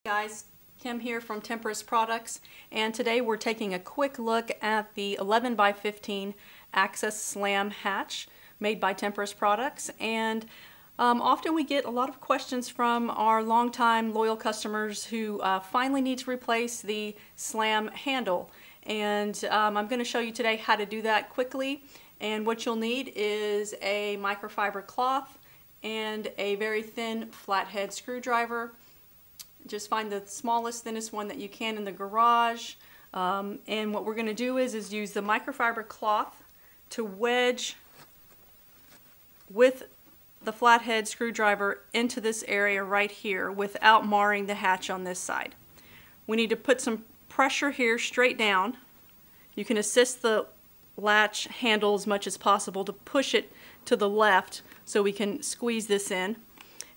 Guys, Kim here from TEMPRESS Products, and today we're taking a quick look at the 11 by 15 Access Slam hatch made by TEMPRESS Products. And often we get a lot of questions from our longtime loyal customers who finally need to replace the slam handle. And I'm going to show you today how to do that quickly. And what you'll need is a microfiber cloth and a very thin flathead screwdriver. Just find the smallest, thinnest one that you can in the garage. And what we're going to do is use the microfiber cloth to wedge with the flathead screwdriver into this area right here without marring the hatch on this side. We need to put some pressure here straight down. You can assist the latch handle as much as possible to push it to the left so we can squeeze this in.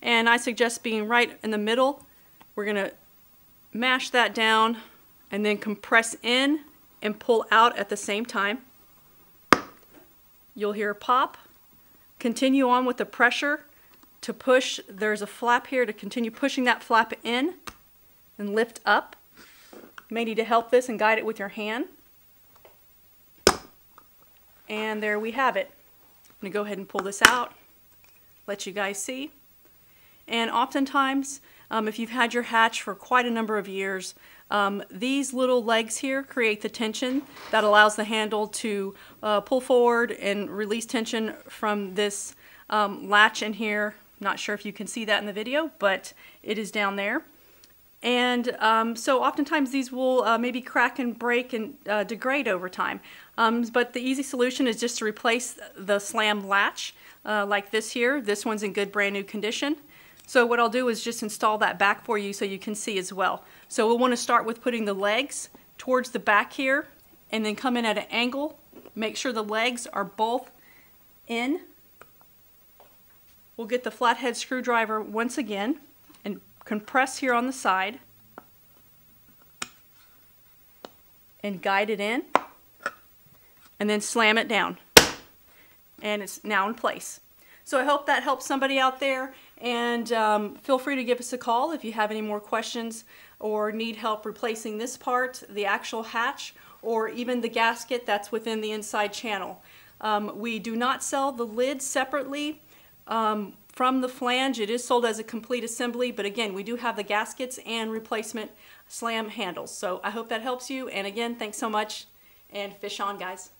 And I suggest being right in the middle. We're going to mash that down and then compress in and pull out at the same time. You'll hear a pop. Continue on with the pressure to push. There's a flap here to continue pushing that flap in and lift up. You may need to help this and guide it with your hand. And there we have it. I'm going to go ahead and pull this out, let you guys see. And oftentimes, if you've had your hatch for quite a number of years, these little legs here create the tension that allows the handle to pull forward and release tension from this latch in here. Not sure if you can see that in the video, but it is down there. And so oftentimes these will maybe crack and break and degrade over time. But the easy solution is just to replace the slam latch like this here. This one's in good brand new condition. So what I'll do is just install that back for you so you can see as well. So we'll want to start with putting the legs towards the back here and then come in at an angle. Make sure the legs are both in. We'll get the flathead screwdriver once again and compress here on the side and guide it in and then slam it down. And it's now in place. So I hope that helps somebody out there, and feel free to give us a call if you have any more questions or need help replacing this part, the actual hatch, or even the gasket that's within the inside channel. We do not sell the lid separately from the flange. It is sold as a complete assembly, but again, we do have the gaskets and replacement slam handles. So I hope that helps you, and again, thanks so much, and fish on, guys.